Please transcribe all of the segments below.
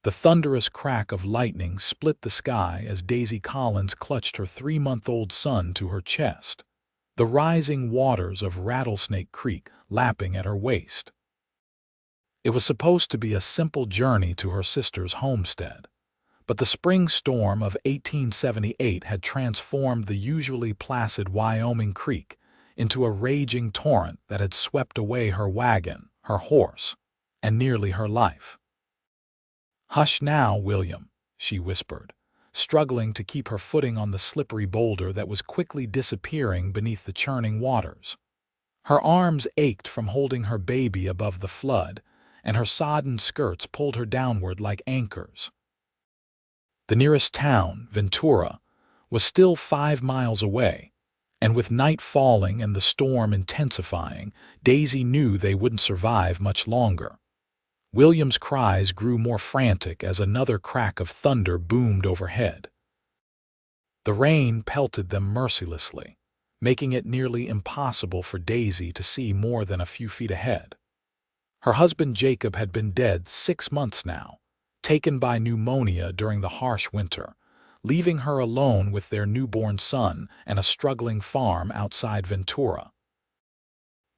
The thunderous crack of lightning split the sky as Daisy Collins clutched her 3-month-old son to her chest, the rising waters of Rattlesnake Creek lapping at her waist. It was supposed to be a simple journey to her sister's homestead, but the spring storm of 1878 had transformed the usually placid Wyoming Creek into a raging torrent that had swept away her wagon, her horse, and nearly her life. "Hush now, William," she whispered, struggling to keep her footing on the slippery boulder that was quickly disappearing beneath the churning waters. Her arms ached from holding her baby above the flood, and her sodden skirts pulled her downward like anchors. The nearest town, Ventura, was still 5 miles away, and with night falling and the storm intensifying, Daisy knew they wouldn't survive much longer. William's cries grew more frantic as another crack of thunder boomed overhead. The rain pelted them mercilessly, making it nearly impossible for Daisy to see more than a few feet ahead. Her husband Jacob had been dead 6 months now, taken by pneumonia during the harsh winter, leaving her alone with their newborn son and a struggling farm outside Ventura.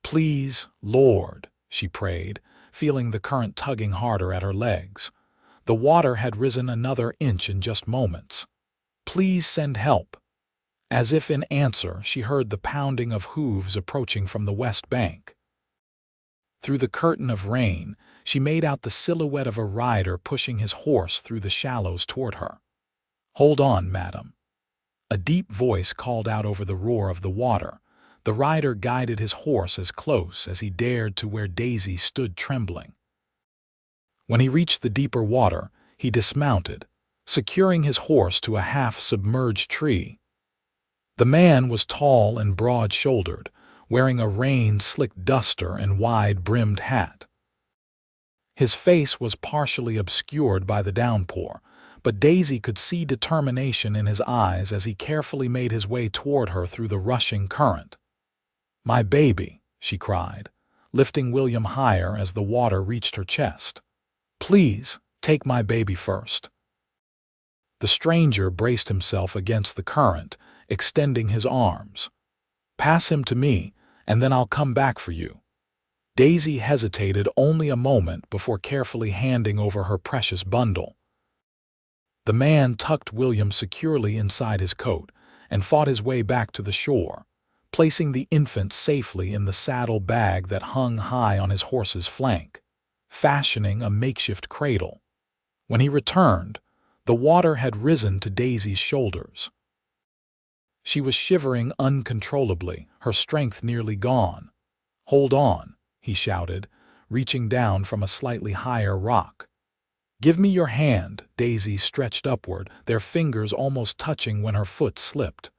"Please, Lord," she prayed, feeling the current tugging harder at her legs. The water had risen another inch in just moments. "Please send help." As if in answer, she heard the pounding of hooves approaching from the west bank. Through the curtain of rain, she made out the silhouette of a rider pushing his horse through the shallows toward her. "Hold on, madam." A deep voice called out over the roar of the water. The rider guided his horse as close as he dared to where Daisy stood trembling. When he reached the deeper water, he dismounted, securing his horse to a half-submerged tree. The man was tall and broad-shouldered, wearing a rain-slicked duster and wide-brimmed hat. His face was partially obscured by the downpour, but Daisy could see determination in his eyes as he carefully made his way toward her through the rushing current. "My baby," she cried, lifting William higher as the water reached her chest. "Please, take my baby first." The stranger braced himself against the current, extending his arms. "Pass him to me, and then I'll come back for you." Daisy hesitated only a moment before carefully handing over her precious bundle. The man tucked William securely inside his coat and fought his way back to the shore, placing the infant safely in the saddle bag that hung high on his horse's flank, fashioning a makeshift cradle. When he returned, the water had risen to Daisy's shoulders. She was shivering uncontrollably, her strength nearly gone. "Hold on," he shouted, reaching down from a slightly higher rock. "Give me your hand." Daisy stretched upward, their fingers almost touching when her foot slipped.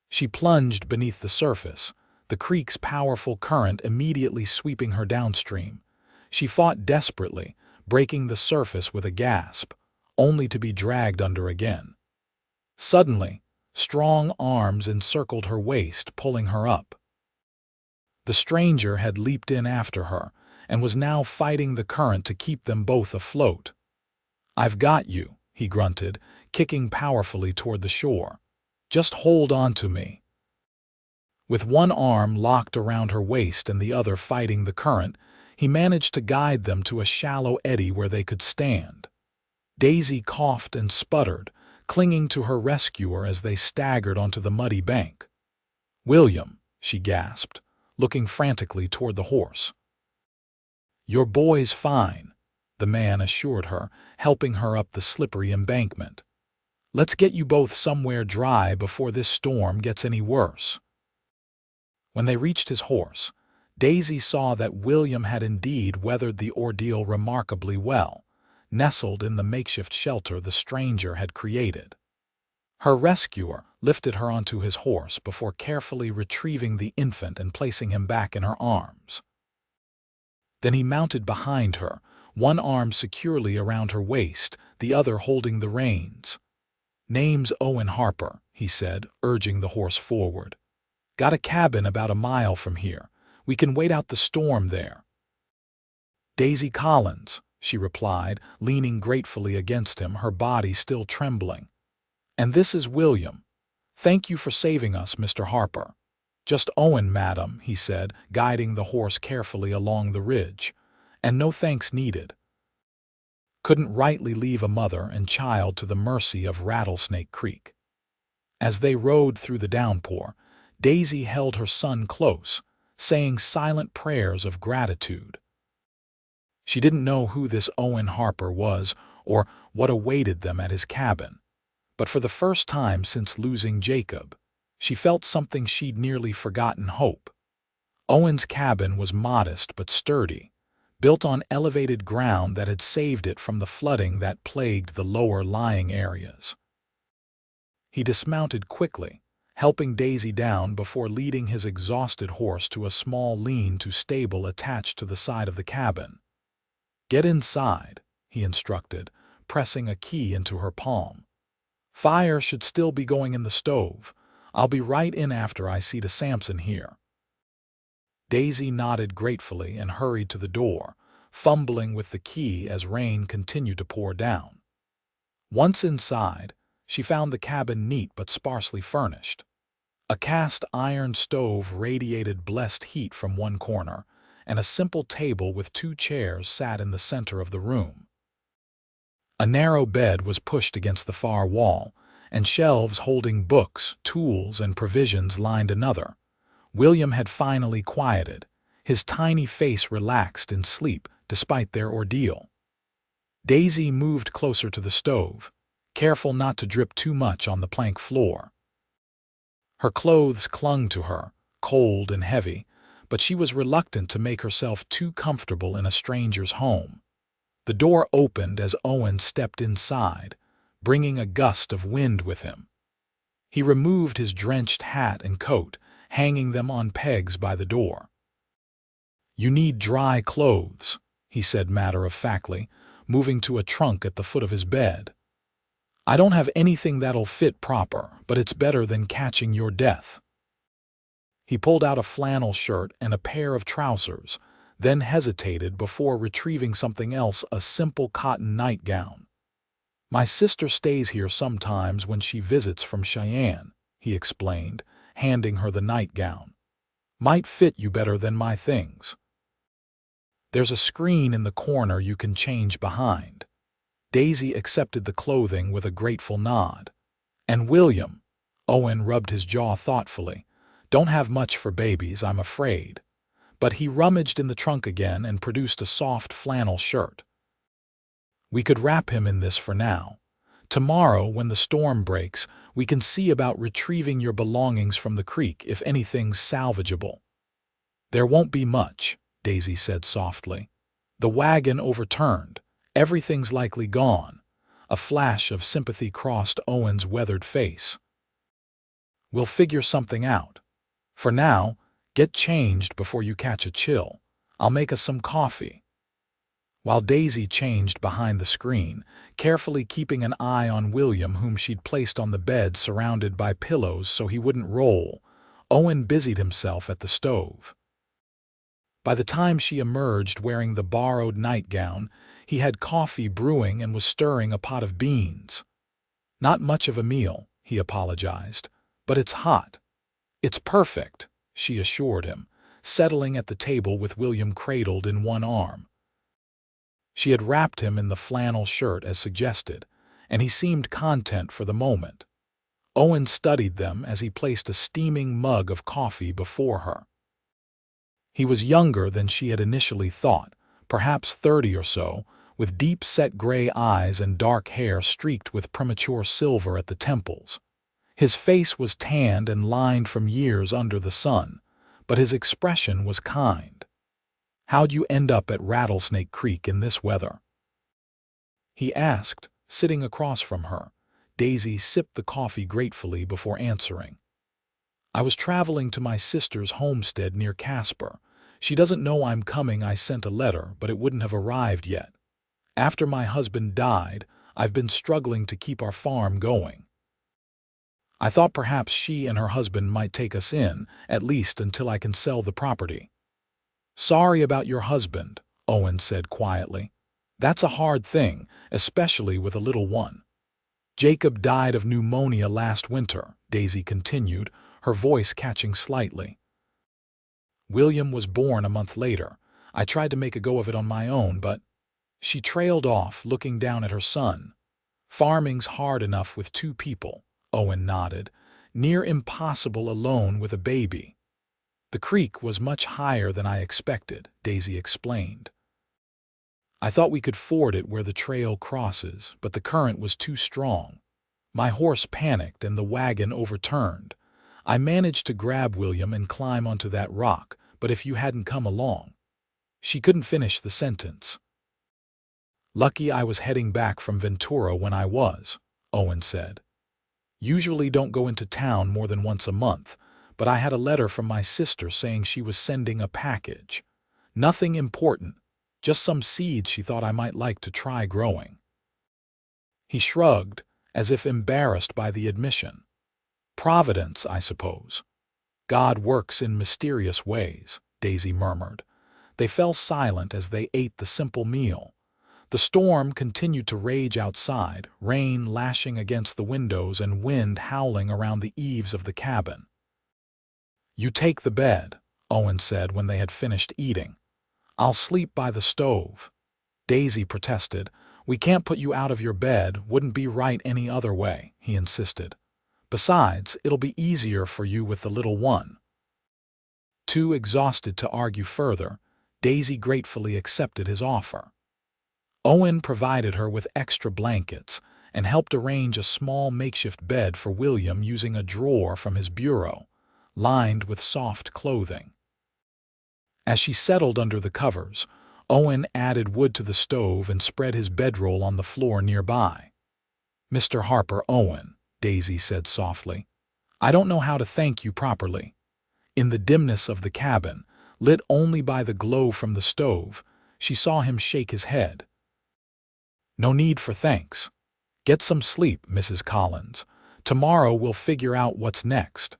She plunged beneath the surface, the creek's powerful current immediately sweeping her downstream. She fought desperately, breaking the surface with a gasp, only to be dragged under again. Suddenly, strong arms encircled her waist, pulling her up. The stranger had leaped in after her and was now fighting the current to keep them both afloat. "I've got you," he grunted, kicking powerfully toward the shore. "Just hold on to me." With one arm locked around her waist and the other fighting the current, he managed to guide them to a shallow eddy where they could stand. Daisy coughed and sputtered, clinging to her rescuer as they staggered onto the muddy bank. "William," she gasped, looking frantically toward the horse. "Your boy's fine," the man assured her, helping her up the slippery embankment. "Let's get you both somewhere dry before this storm gets any worse." When they reached his horse, Daisy saw that William had indeed weathered the ordeal remarkably well, nestled in the makeshift shelter the stranger had created. Her rescuer lifted her onto his horse before carefully retrieving the infant and placing him back in her arms. Then he mounted behind her, one arm securely around her waist, the other holding the reins. "Name's Owen Harper," he said, urging the horse forward. "Got a cabin about a mile from here. We can wait out the storm there." "Daisy Collins," she replied, leaning gratefully against him, her body still trembling. "And this is William. Thank you for saving us, Mr. Harper." "Just Owen, madam," he said, guiding the horse carefully along the ridge. "And no thanks needed." Couldn't rightly leave a mother and child to the mercy of Rattlesnake Creek. As they rode through the downpour, Daisy held her son close, saying silent prayers of gratitude. She didn't know who this Owen Harper was or what awaited them at his cabin, but for the first time since losing Jacob, she felt something she'd nearly forgotten: hope. Owen's cabin was modest but sturdy, built on elevated ground that had saved it from the flooding that plagued the lower-lying areas. He dismounted quickly, helping Daisy down before leading his exhausted horse to a small lean-to stable attached to the side of the cabin. "Get inside," he instructed, pressing a key into her palm. "Fire should still be going in the stove. I'll be right in after I see to Samson here." Daisy nodded gratefully and hurried to the door, fumbling with the key as rain continued to pour down. Once inside, she found the cabin neat but sparsely furnished. A cast-iron stove radiated blessed heat from one corner, and a simple table with 2 chairs sat in the center of the room. A narrow bed was pushed against the far wall, and shelves holding books, tools, and provisions lined another. William had finally quieted, his tiny face relaxed in sleep despite their ordeal. Daisy moved closer to the stove, careful not to drip too much on the plank floor. Her clothes clung to her, cold and heavy, but she was reluctant to make herself too comfortable in a stranger's home. The door opened as Owen stepped inside, bringing a gust of wind with him. He removed his drenched hat and coat, hanging them on pegs by the door. "You need dry clothes," he said matter-of-factly, moving to a trunk at the foot of his bed. "I don't have anything that'll fit proper, but it's better than catching your death." He pulled out a flannel shirt and a pair of trousers, then hesitated before retrieving something else, a simple cotton nightgown. "My sister stays here sometimes when she visits from Cheyenne," he explained, handing her the nightgown. "Might fit you better than my things. There's a screen in the corner you can change behind." Daisy accepted the clothing with a grateful nod. "And William," Owen rubbed his jaw thoughtfully, "don't have much for babies, I'm afraid." But he rummaged in the trunk again and produced a soft flannel shirt. "We could wrap him in this for now. Tomorrow, when the storm breaks, we can see about retrieving your belongings from the creek if anything's salvageable." "There won't be much," Daisy said softly. "The wagon overturned. Everything's likely gone." A flash of sympathy crossed Owen's weathered face. "We'll figure something out. For now, get changed before you catch a chill. I'll make us some coffee." While Daisy changed behind the screen, carefully keeping an eye on William, whom she'd placed on the bed surrounded by pillows so he wouldn't roll, Owen busied himself at the stove. By the time she emerged wearing the borrowed nightgown, he had coffee brewing and was stirring a pot of beans. "Not much of a meal," he apologized, "but it's hot." "It's perfect," she assured him, settling at the table with William cradled in one arm. She had wrapped him in the flannel shirt as suggested, and he seemed content for the moment. Owen studied them as he placed a steaming mug of coffee before her. He was younger than she had initially thought, perhaps 30 or so, with deep-set gray eyes and dark hair streaked with premature silver at the temples. His face was tanned and lined from years under the sun, but his expression was kind. "How'd you end up at Rattlesnake Creek in this weather?" he asked, sitting across from her. Daisy sipped the coffee gratefully before answering. "I was traveling to my sister's homestead near Casper. She doesn't know I'm coming. I sent a letter, but it wouldn't have arrived yet. After my husband died, I've been struggling to keep our farm going. I thought perhaps she and her husband might take us in, at least until I can sell the property." "Sorry about your husband," Owen said quietly. That's a hard thing, especially with a little one. Jacob died of pneumonia last winter, Daisy continued, her voice catching slightly. William was born a month later. I tried to make a go of it on my own, but she trailed off, looking down at her son. Farming's hard enough with two people, Owen nodded. Near impossible alone with a baby. The creek was much higher than I expected, Daisy explained. I thought we could ford it where the trail crosses, but the current was too strong. My horse panicked and the wagon overturned. I managed to grab William and climb onto that rock, but if you hadn't come along. She couldn't finish the sentence. Lucky I was heading back from Ventura when I was, Owen said. Usually don't go into town more than once a month, but I had a letter from my sister saying she was sending a package. Nothing important, just some seeds she thought I might like to try growing. He shrugged, as if embarrassed by the admission. Providence, I suppose. God works in mysterious ways, Daisy murmured. They fell silent as they ate the simple meal. The storm continued to rage outside, rain lashing against the windows and wind howling around the eaves of the cabin. You take the bed, Owen said when they had finished eating. I'll sleep by the stove. Daisy protested. We can't put you out of your bed, wouldn't be right any other way, he insisted. Besides, it'll be easier for you with the little one. Too exhausted to argue further, Daisy gratefully accepted his offer. Owen provided her with extra blankets and helped arrange a small makeshift bed for William using a drawer from his bureau, lined with soft clothing. As she settled under the covers, Owen added wood to the stove and spread his bedroll on the floor nearby. Mr. Harper, Owen, Daisy said softly, I don't know how to thank you properly. In the dimness of the cabin, lit only by the glow from the stove, she saw him shake his head. No need for thanks. Get some sleep, Mrs. Collins. Tomorrow we'll figure out what's next.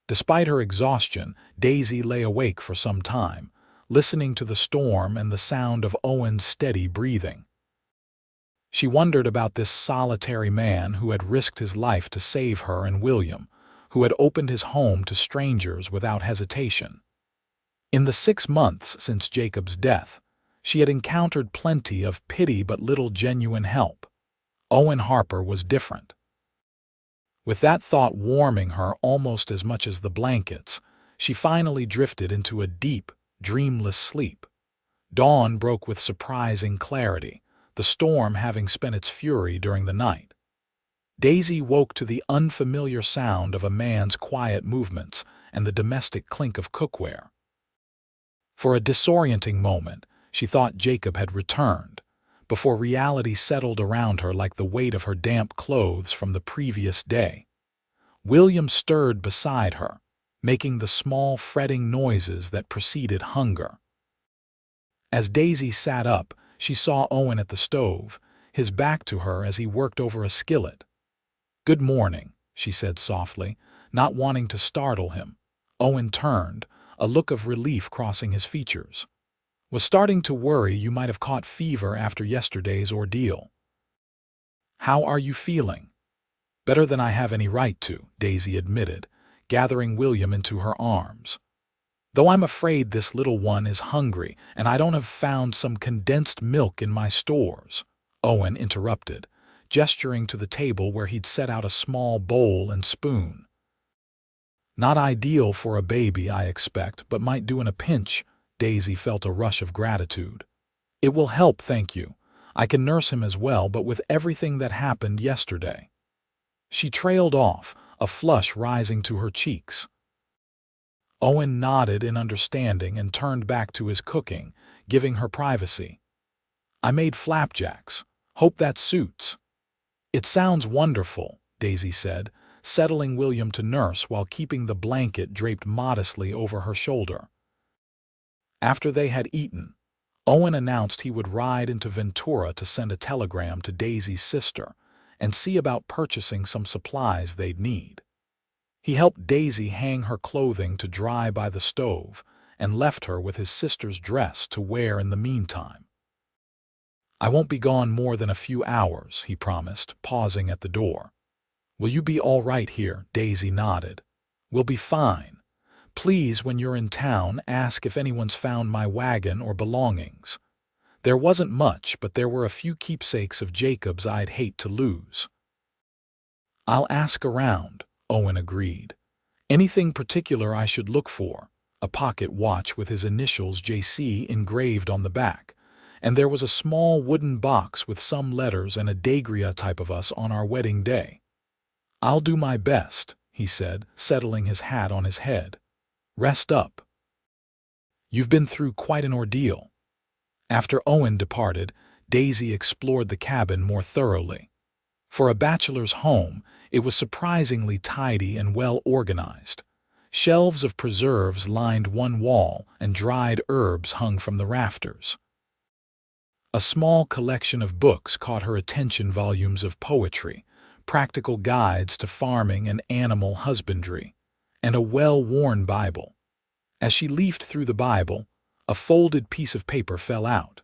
Despite her exhaustion, Daisy lay awake for some time, listening to the storm and the sound of Owen's steady breathing. She wondered about this solitary man who had risked his life to save her and William, who had opened his home to strangers without hesitation. In the 6 months since Jacob's death, she had encountered plenty of pity but little genuine help. Owen Harper was different. With that thought warming her almost as much as the blankets, she finally drifted into a deep, dreamless sleep. Dawn broke with surprising clarity, the storm having spent its fury during the night. Daisy woke to the unfamiliar sound of a man's quiet movements and the domestic clink of cookware. For a disorienting moment, she thought Jacob had returned, before reality settled around her like the weight of her damp clothes from the previous day. William stirred beside her, making the small fretting noises that preceded hunger. As Daisy sat up, she saw Owen at the stove, his back to her as he worked over a skillet. Good morning, she said softly, not wanting to startle him. Owen turned, a look of relief crossing his features. Was starting to worry you might have caught fever after yesterday's ordeal. How are you feeling? Better than I have any right to, Daisy admitted, gathering William into her arms. Though I'm afraid this little one is hungry and I don't have found some condensed milk in my stores, Owen interrupted, gesturing to the table where he'd set out a small bowl and spoon. Not ideal for a baby, I expect, but might do in a pinch. Daisy felt a rush of gratitude. It will help, thank you. I can nurse him as well, but with everything that happened yesterday. She trailed off, a flush rising to her cheeks. Owen nodded in understanding and turned back to his cooking, giving her privacy. I made flapjacks. Hope that suits. It sounds wonderful, Daisy said, settling William to nurse while keeping the blanket draped modestly over her shoulder. After they had eaten, Owen announced he would ride into Ventura to send a telegram to Daisy's sister and see about purchasing some supplies they'd need. He helped Daisy hang her clothing to dry by the stove and left her with his sister's dress to wear in the meantime. I won't be gone more than a few hours, he promised, pausing at the door. Will you be all right here? Daisy nodded. We'll be fine. Please, when you're in town, ask if anyone's found my wagon or belongings. There wasn't much, but there were a few keepsakes of Jacob's I'd hate to lose. I'll ask around, Owen agreed. Anything particular I should look for? A pocket watch with his initials JC engraved on the back, and there was a small wooden box with some letters and a daguerreotype of us on our wedding day. I'll do my best, he said, settling his hat on his head. Rest up. You've been through quite an ordeal. After Owen departed, Daisy explored the cabin more thoroughly. For a bachelor's home, it was surprisingly tidy and well organized. Shelves of preserves lined one wall, and dried herbs hung from the rafters. A small collection of books caught her attention, volumes of poetry, practical guides to farming and animal husbandry, and a well-worn Bible. As she leafed through the Bible, a folded piece of paper fell out.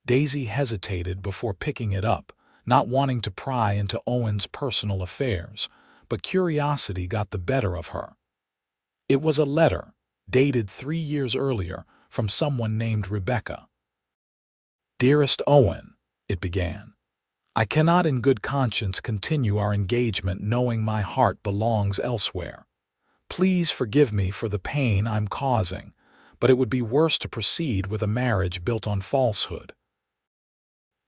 Daisy hesitated before picking it up, not wanting to pry into Owen's personal affairs, but curiosity got the better of her. It was a letter, dated 3 years earlier, from someone named Rebecca. Dearest Owen, it began, I cannot in good conscience continue our engagement knowing my heart belongs elsewhere. Please forgive me for the pain I'm causing, but it would be worse to proceed with a marriage built on falsehood.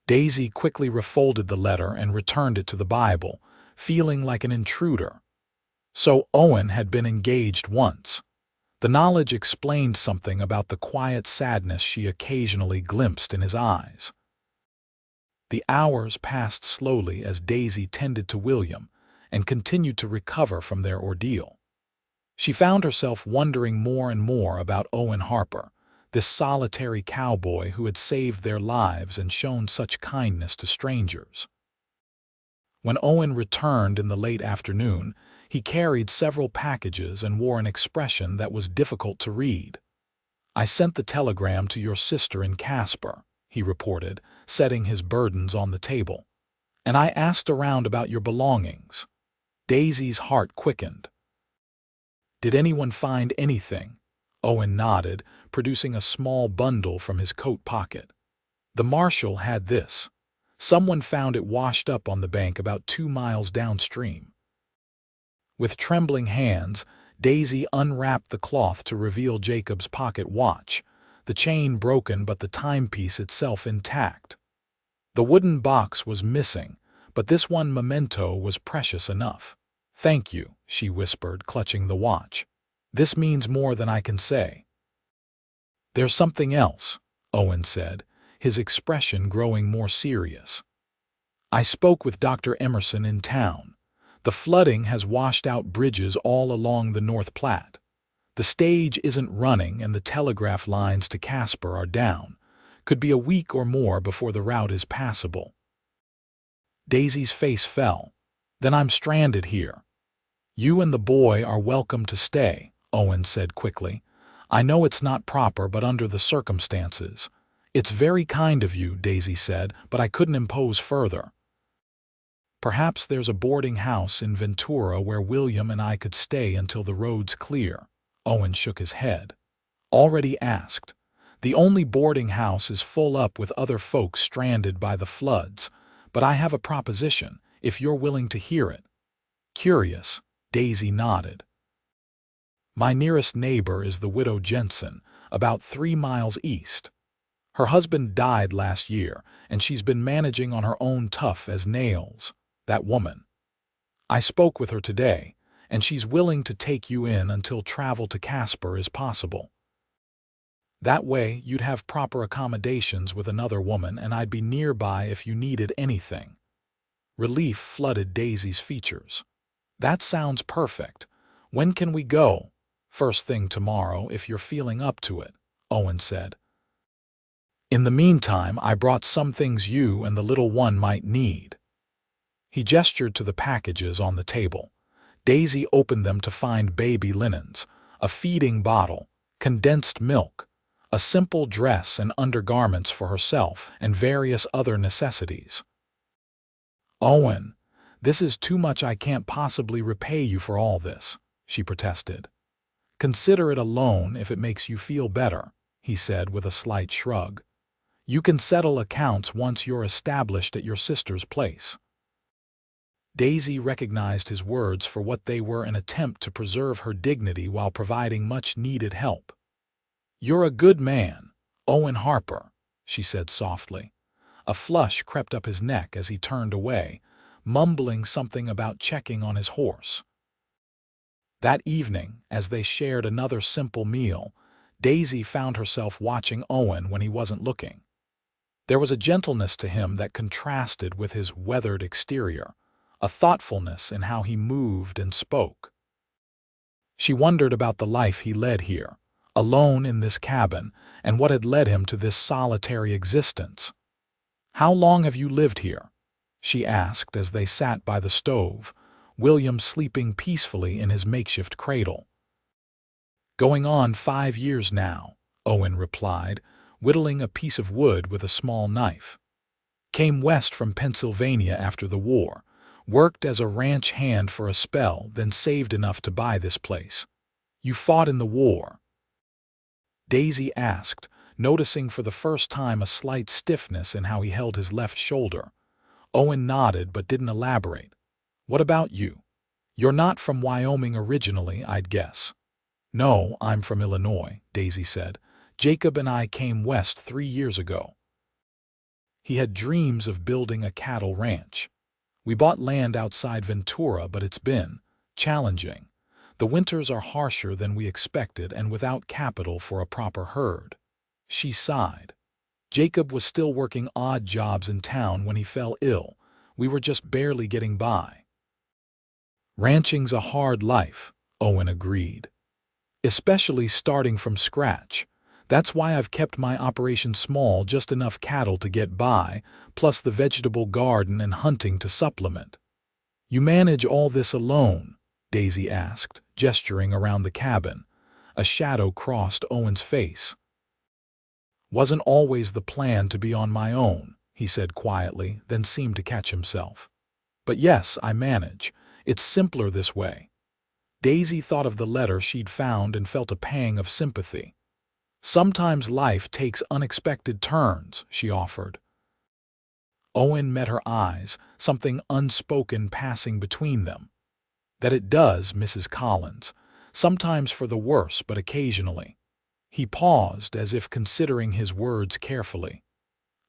Daisy quickly refolded the letter and returned it to the Bible, feeling like an intruder. So Owen had been engaged once. The knowledge explained something about the quiet sadness she occasionally glimpsed in his eyes. The hours passed slowly as Daisy tended to William and continued to recover from their ordeal. She found herself wondering more and more about Owen Harper, this solitary cowboy who had saved their lives and shown such kindness to strangers. When Owen returned in the late afternoon, he carried several packages and wore an expression that was difficult to read. I sent the telegram to your sister in Casper, he reported, setting his burdens on the table. And I asked around about your belongings. Daisy's heart quickened. Did anyone find anything? Owen nodded, producing a small bundle from his coat pocket. The marshal had this. Someone found it washed up on the bank about 2 miles downstream. With trembling hands, Daisy unwrapped the cloth to reveal Jacob's pocket watch, the chain broken but the timepiece itself intact. The wooden box was missing, but this one memento was precious enough. Thank you, she whispered, clutching the watch. This means more than I can say. There's something else, Owen said, his expression growing more serious. I spoke with Dr. Emerson in town. The flooding has washed out bridges all along the North Platte. The stage isn't running and the telegraph lines to Casper are down. Could be a week or more before the route is passable. Daisy's face fell. Then I'm stranded here. You and the boy are welcome to stay, Owen said quickly. I know it's not proper, but under the circumstances. It's very kind of you, Daisy said, but I couldn't impose further. Perhaps there's a boarding house in Ventura where William and I could stay until the road's clear. Owen shook his head. Already asked. The only boarding house is full up with other folks stranded by the floods, but I have a proposition, if you're willing to hear it. Curious, Daisy nodded. My nearest neighbor is the widow Jensen, about 3 miles east. Her husband died last year, and she's been managing on her own tough as nails, that woman. I spoke with her today, and she's willing to take you in until travel to Casper is possible. That way, you'd have proper accommodations with another woman, and I'd be nearby if you needed anything. Relief flooded Daisy's features. That sounds perfect. When can we go? First thing tomorrow, if you're feeling up to it, Owen said. In the meantime, I brought some things you and the little one might need. He gestured to the packages on the table. Daisy opened them to find baby linens, a feeding bottle, condensed milk, a simple dress and undergarments for herself and various other necessities. "Owen, this is too much. I can't possibly repay you for all this," she protested. "Consider it a loan if it makes you feel better," he said with a slight shrug. "You can settle accounts once you're established at your sister's place." Daisy recognized his words for what they were, an attempt to preserve her dignity while providing much-needed help. "You're a good man, Owen Harper," she said softly. A flush crept up his neck as he turned away, mumbling something about checking on his horse. That evening, as they shared another simple meal, Daisy found herself watching Owen when he wasn't looking. There was a gentleness to him that contrasted with his weathered exterior, a thoughtfulness in how he moved and spoke. She wondered about the life he led here, alone in this cabin, and what had led him to this solitary existence. "How long have you lived here?" she asked as they sat by the stove, William sleeping peacefully in his makeshift cradle. "Going on 5 years now," Owen replied, whittling a piece of wood with a small knife. "Came west from Pennsylvania after the war, worked as a ranch hand for a spell, then saved enough to buy this place." "You fought in the war?" Daisy asked, noticing for the first time a slight stiffness in how he held his left shoulder. Owen nodded but didn't elaborate. "What about you? You're not from Wyoming originally, I'd guess." "No, I'm from Illinois," Daisy said. "Jacob and I came west 3 years ago." He had dreams of building a cattle ranch. "We bought land outside Ventura, but it's been challenging. The winters are harsher than we expected and without capital for a proper herd." She sighed. "Jacob was still working odd jobs in town when he fell ill. We were just barely getting by." "Ranching's a hard life," Owen agreed. "Especially starting from scratch. That's why I've kept my operation small, just enough cattle to get by, plus the vegetable garden and hunting to supplement." "You manage all this alone?" Daisy asked, gesturing around the cabin. A shadow crossed Owen's face. "Wasn't always the plan to be on my own," he said quietly, then seemed to catch himself. "But yes, I manage. It's simpler this way." Daisy thought of the letter she'd found and felt a pang of sympathy. "Sometimes life takes unexpected turns," she offered. Owen met her eyes, something unspoken passing between them. "That it does, Mrs. Collins. Sometimes for the worse, but occasionally." He paused as if considering his words carefully.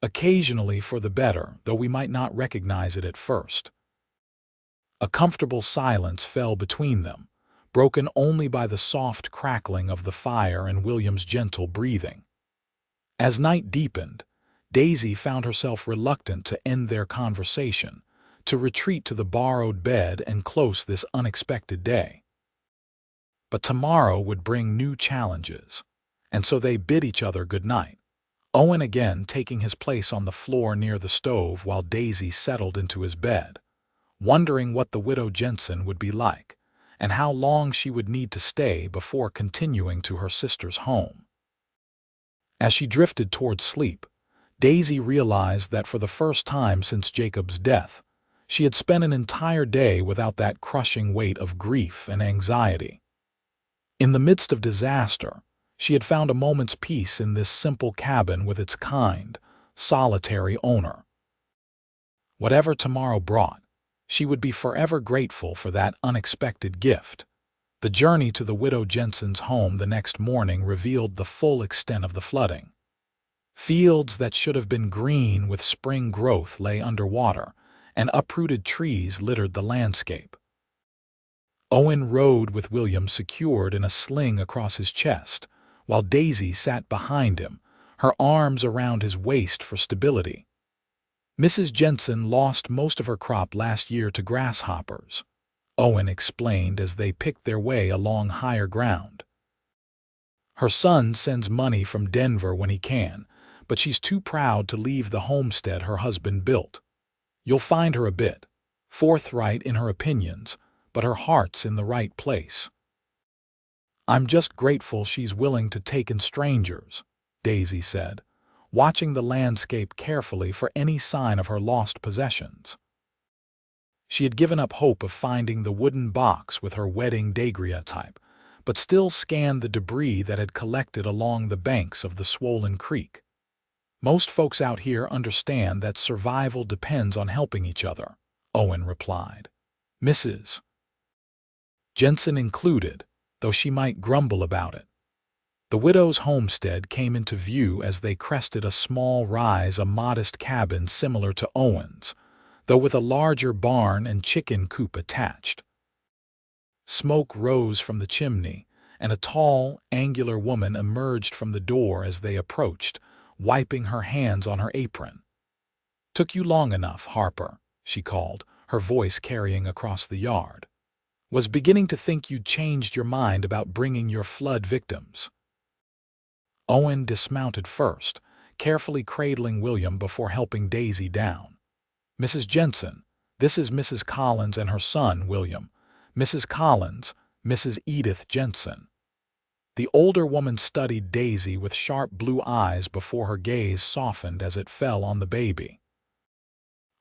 "Occasionally for the better, though we might not recognize it at first." A comfortable silence fell between them, broken only by the soft crackling of the fire and William's gentle breathing. As night deepened, Daisy found herself reluctant to end their conversation, to retreat to the borrowed bed and close this unexpected day. But tomorrow would bring new challenges, and so they bid each other good night, Owen again taking his place on the floor near the stove while Daisy settled into his bed, wondering what the widow Jensen would be like, and how long she would need to stay before continuing to her sister's home. As she drifted toward sleep, Daisy realized that for the first time since Jacob's death, she had spent an entire day without that crushing weight of grief and anxiety. In the midst of disaster, she had found a moment's peace in this simple cabin with its kind, solitary owner. Whatever tomorrow brought, she would be forever grateful for that unexpected gift. The journey to the widow Jensen's home the next morning revealed the full extent of the flooding. Fields that should have been green with spring growth lay underwater, and uprooted trees littered the landscape. Owen rode with William secured in a sling across his chest, while Daisy sat behind him, her arms around his waist for stability. "Mrs. Jensen lost most of her crop last year to grasshoppers," Owen explained as they picked their way along higher ground. "Her son sends money from Denver when he can, but she's too proud to leave the homestead her husband built. You'll find her a bit forthright in her opinions, but her heart's in the right place. I'm just grateful she's willing to take in strangers," Daisy said, watching the landscape carefully for any sign of her lost possessions. She had given up hope of finding the wooden box with her wedding daguerreotype, but still scanned the debris that had collected along the banks of the swollen creek. Most folks out here understand that survival depends on helping each other, Owen replied. Mrs. Jensen included, though she might grumble about it. The widow's homestead came into view as they crested a small rise, a modest cabin similar to Owen's, though with a larger barn and chicken coop attached. Smoke rose from the chimney, and a tall, angular woman emerged from the door as they approached, wiping her hands on her apron. "Took you long enough, Harper," she called, her voice carrying across the yard. "Was beginning to think you'd changed your mind about bringing your flood victims." Owen dismounted first, carefully cradling William before helping Daisy down. "Mrs. Jensen, this is Mrs. Collins and her son, William. Mrs. Collins, Mrs. Edith Jensen." The older woman studied Daisy with sharp blue eyes before her gaze softened as it fell on the baby.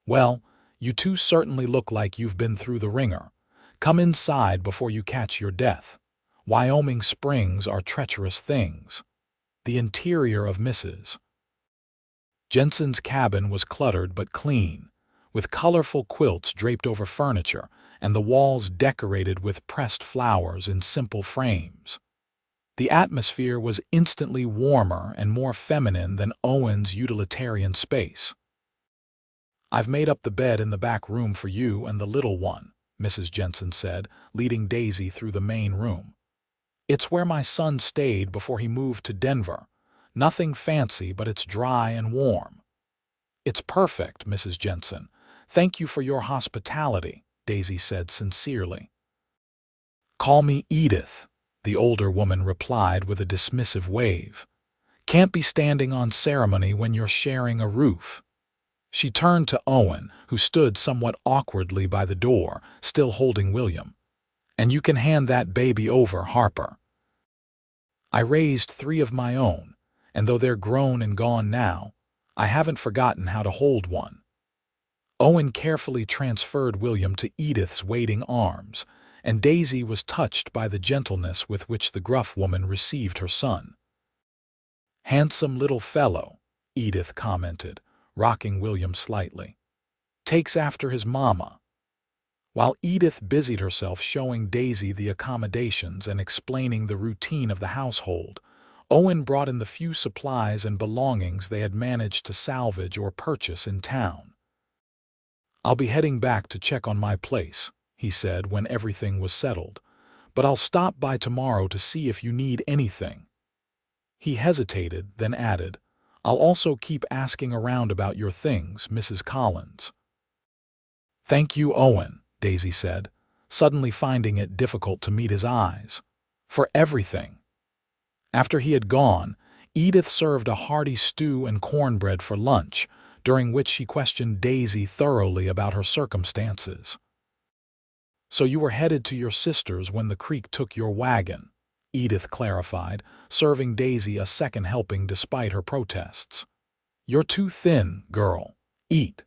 "Well, you two certainly look like you've been through the ringer. Come inside before you catch your death. Wyoming springs are treacherous things." The interior of Mrs. Jensen's cabin was cluttered but clean, with colorful quilts draped over furniture and the walls decorated with pressed flowers in simple frames. The atmosphere was instantly warmer and more feminine than Owen's utilitarian space. "I've made up the bed in the back room for you and the little one," Mrs. Jensen said, leading Daisy through the main room. "It's where my son stayed before he moved to Denver. Nothing fancy, but it's dry and warm." "It's perfect, Mrs. Jensen. Thank you for your hospitality," Daisy said sincerely. "Call me Edith," the older woman replied with a dismissive wave. "Can't be standing on ceremony when you're sharing a roof." She turned to Owen, who stood somewhat awkwardly by the door, still holding William. "And you can hand that baby over, Harper. I raised 3 of my own, and though they're grown and gone now, I haven't forgotten how to hold one." Owen carefully transferred William to Edith's waiting arms, and Daisy was touched by the gentleness with which the gruff woman received her son. "Handsome little fellow," Edith commented, rocking William slightly. "Takes after his mama." While Edith busied herself showing Daisy the accommodations and explaining the routine of the household, Owen brought in the few supplies and belongings they had managed to salvage or purchase in town. "I'll be heading back to check on my place," he said when everything was settled, "but I'll stop by tomorrow to see if you need anything." He hesitated, then added, "I'll also keep asking around about your things, Mrs. Collins." "Thank you, Owen," Daisy said, suddenly finding it difficult to meet his eyes. "For everything." After he had gone, Edith served a hearty stew and cornbread for lunch, during which she questioned Daisy thoroughly about her circumstances. "So you were headed to your sister's when the creek took your wagon," Edith clarified, serving Daisy a second helping despite her protests. "You're too thin, girl. Eat."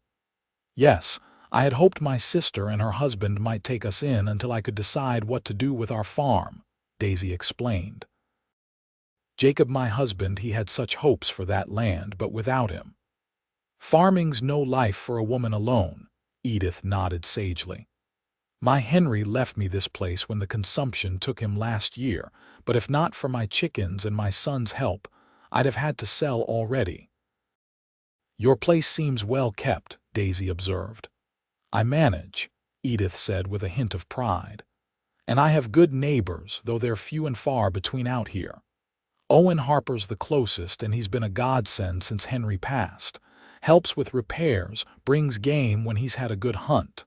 "Yes, I had hoped my sister and her husband might take us in until I could decide what to do with our farm," Daisy explained. "Jacob, my husband, he had such hopes for that land, but without him. Farming's no life for a woman alone," Edith nodded sagely. "My Henry left me this place when the consumption took him last year, but if not for my chickens and my son's help, I'd have had to sell already." "Your place seems well kept," Daisy observed. "I manage," Edith said with a hint of pride. "And I have good neighbors, though they're few and far between out here. Owen Harper's the closest, and he's been a godsend since Henry passed. Helps with repairs, brings game when he's had a good hunt."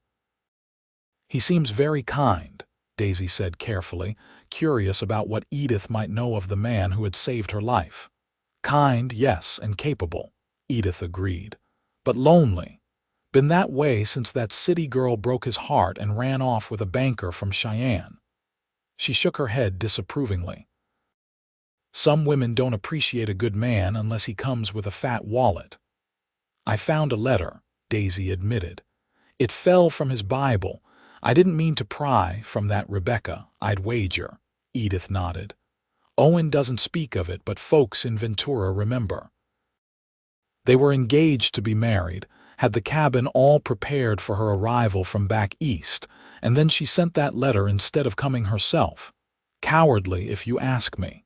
"He seems very kind," Daisy said carefully, curious about what Edith might know of the man who had saved her life. "Kind, yes, and capable," Edith agreed. "But lonely. Been that way since that city girl broke his heart and ran off with a banker from Cheyenne." She shook her head disapprovingly. Some women don't appreciate a good man unless he comes with a fat wallet. I found a letter, Daisy admitted. It fell from his Bible. I didn't mean to pry from that, Rebecca, I'd wager. Edith nodded. Owen doesn't speak of it, but folks in Ventura remember. They were engaged to be married, had the cabin all prepared for her arrival from back east, and then she sent that letter instead of coming herself. Cowardly, if you ask me.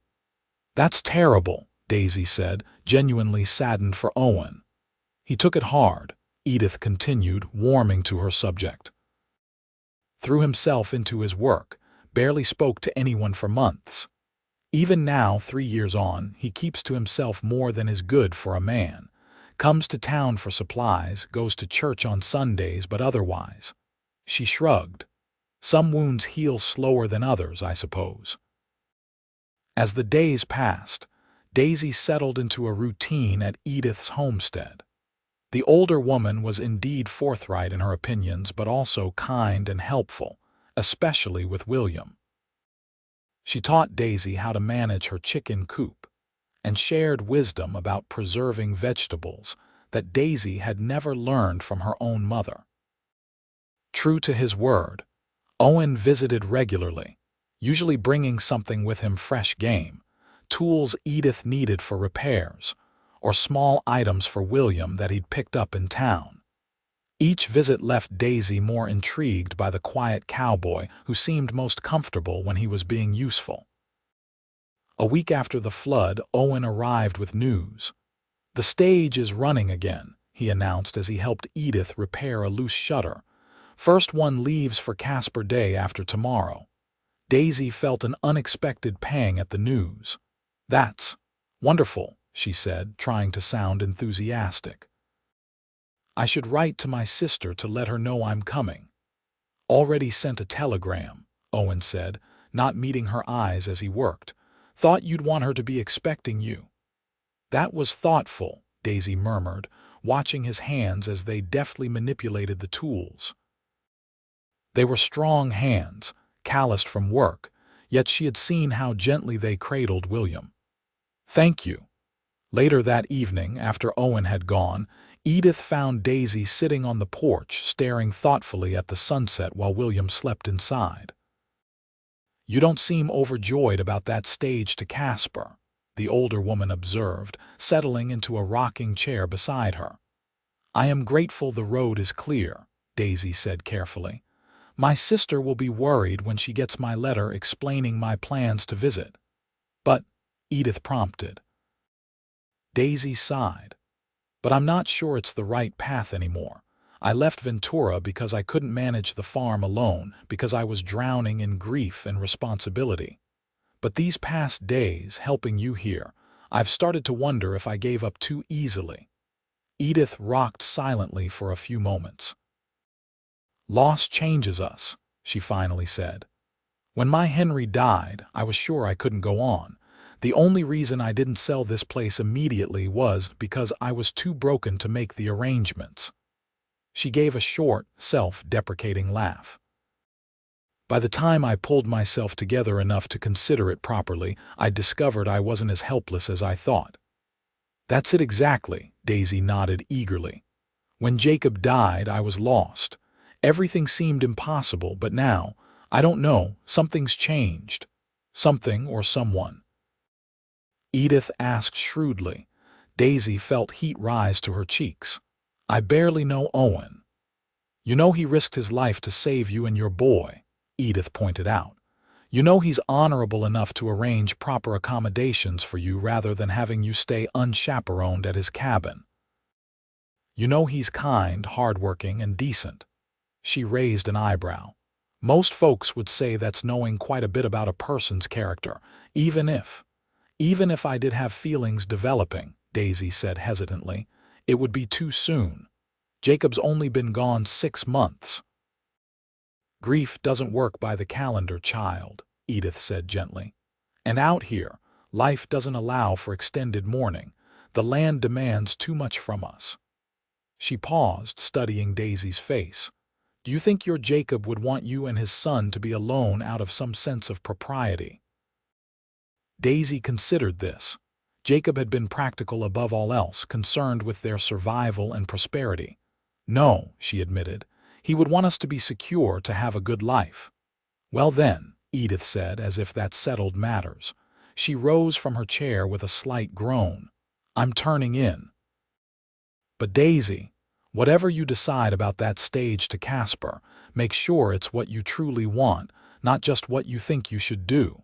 That's terrible, Daisy said, genuinely saddened for Owen. He took it hard, Edith continued, warming to her subject. Threw himself into his work, barely spoke to anyone for months. Even now, 3 years on, he keeps to himself more than is good for a man. Comes to town for supplies, goes to church on Sundays, but otherwise. She shrugged. Some wounds heal slower than others, I suppose. As the days passed, Daisy settled into a routine at Edith's homestead. The older woman was indeed forthright in her opinions, but also kind and helpful, especially with William. She taught Daisy how to manage her chicken coop, and shared wisdom about preserving vegetables that Daisy had never learned from her own mother. True to his word, Owen visited regularly, usually bringing something with him: fresh game, tools Edith needed for repairs, or small items for William that he'd picked up in town. Each visit left Daisy more intrigued by the quiet cowboy who seemed most comfortable when he was being useful. A week after the flood, Owen arrived with news. "The stage is running again," he announced as he helped Edith repair a loose shutter. "First one leaves for Casper Day after tomorrow." Daisy felt an unexpected pang at the news. "That's wonderful," she said, trying to sound enthusiastic. "I should write to my sister to let her know I'm coming." "Already sent a telegram," Owen said, not meeting her eyes as he worked. "Thought you'd want her to be expecting you." "That was thoughtful," Daisy murmured, watching his hands as they deftly manipulated the tools. They were strong hands, calloused from work, yet she had seen how gently they cradled William. "Thank you." Later that evening, after Owen had gone, Edith found Daisy sitting on the porch, staring thoughtfully at the sunset while William slept inside. "You don't seem overjoyed about that stage to Casper," the older woman observed, settling into a rocking chair beside her. "I am grateful the road is clear," Daisy said carefully. "My sister will be worried when she gets my letter explaining my plans to visit." "But," Edith prompted. Daisy sighed. "But I'm not sure it's the right path anymore. I left Ventura because I couldn't manage the farm alone, because I was drowning in grief and responsibility. But these past days, helping you here, I've started to wonder if I gave up too easily." Edith rocked silently for a few moments. "Loss changes us," she finally said. "When my Henry died, I was sure I couldn't go on. The only reason I didn't sell this place immediately was because I was too broken to make the arrangements." She gave a short, self-deprecating laugh. "By the time I pulled myself together enough to consider it properly, I discovered I wasn't as helpless as I thought." "That's it exactly," Daisy nodded eagerly. "When Jacob died, I was lost. Everything seemed impossible, but now, I don't know, something's changed. Something or someone." Edith asked shrewdly. Daisy felt heat rise to her cheeks. "I barely know Owen." "You know he risked his life to save you and your boy," Edith pointed out. "You know he's honorable enough to arrange proper accommodations for you rather than having you stay unchaperoned at his cabin. You know he's kind, hardworking, and decent." She raised an eyebrow. "Most folks would say that's knowing quite a bit about a person's character, even if I did have feelings developing," Daisy said hesitantly. "It would be too soon. Jacob's only been gone 6 months." "Grief doesn't work by the calendar, child," Edith said gently. "And out here, life doesn't allow for extended mourning. The land demands too much from us." She paused, studying Daisy's face. "Do you think your Jacob would want you and his son to be alone out of some sense of propriety?" Daisy considered this. Jacob had been practical above all else, concerned with their survival and prosperity. No, she admitted. He would want us to be secure, to have a good life. Well then, Edith said, as if that settled matters. She rose from her chair with a slight groan. I'm turning in. But Daisy, whatever you decide about that stage to Casper, make sure it's what you truly want, not just what you think you should do.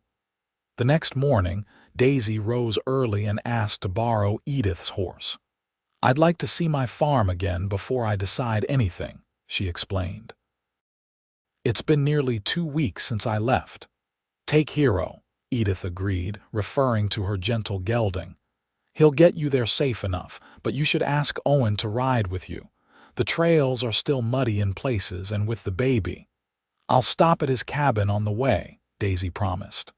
The next morning, Daisy rose early and asked to borrow Edith's horse. I'd like to see my farm again before I decide anything, she explained. It's been nearly 2 weeks since I left. Take Hero, Edith agreed, referring to her gentle gelding. He'll get you there safe enough, but you should ask Owen to ride with you. The trails are still muddy in places, and with the baby. I'll stop at his cabin on the way, Daisy promised.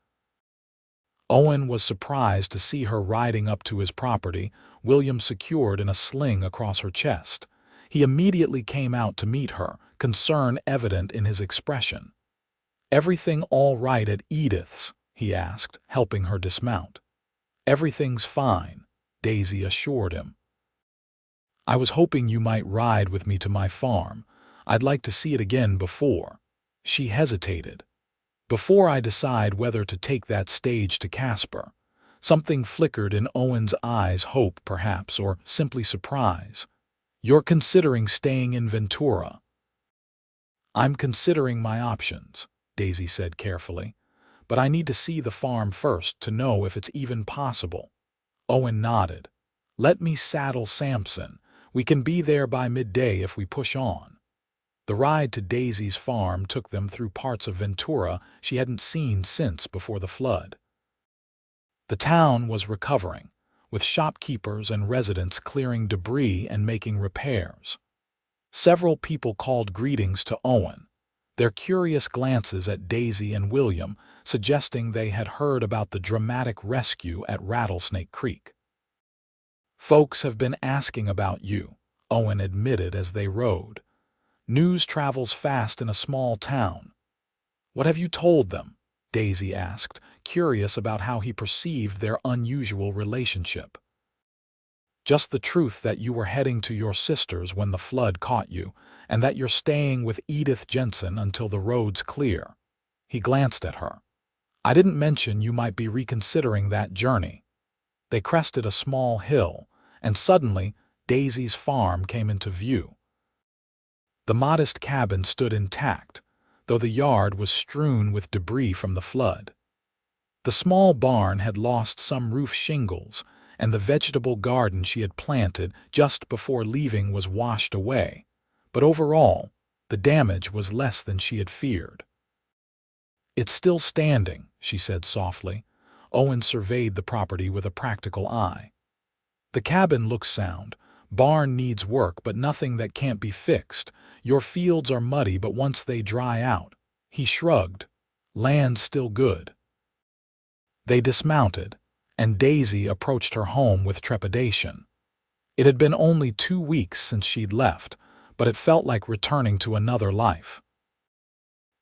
Owen was surprised to see her riding up to his property, William secured in a sling across her chest. He immediately came out to meet her, concern evident in his expression. Everything all right at Edith's? He asked, helping her dismount. Everything's fine, Daisy assured him. I was hoping you might ride with me to my farm. I'd like to see it again before. She hesitated. Before I decide whether to take that stage to Casper. Something flickered in Owen's eyes, hope perhaps, or simply surprise. You're considering staying in Ventura. I'm considering my options, Daisy said carefully, but I need to see the farm first to know if it's even possible. Owen nodded. Let me saddle Samson. We can be there by midday if we push on. The ride to Daisy's farm took them through parts of Ventura she hadn't seen since before the flood. The town was recovering, with shopkeepers and residents clearing debris and making repairs. Several people called greetings to Owen, their curious glances at Daisy and William suggesting they had heard about the dramatic rescue at Rattlesnake Creek. Folks have been asking about you, Owen admitted as they rode. News travels fast in a small town. What have you told them? Daisy asked, curious about how he perceived their unusual relationship. Just the truth that you were heading to your sister's when the flood caught you, and that you're staying with Edith Jensen until the road's clear. He glanced at her. I didn't mention you might be reconsidering that journey. They crested a small hill, and suddenly Daisy's farm came into view. The modest cabin stood intact, though the yard was strewn with debris from the flood. The small barn had lost some roof shingles, and the vegetable garden she had planted just before leaving was washed away, but overall, the damage was less than she had feared. It's still standing, she said softly. Owen surveyed the property with a practical eye. The cabin looks sound. Barn needs work, but nothing that can't be fixed. Your fields are muddy, but once they dry out, he shrugged. Land's still good. They dismounted, and Daisy approached her home with trepidation. It had been only 2 weeks since she'd left, but it felt like returning to another life.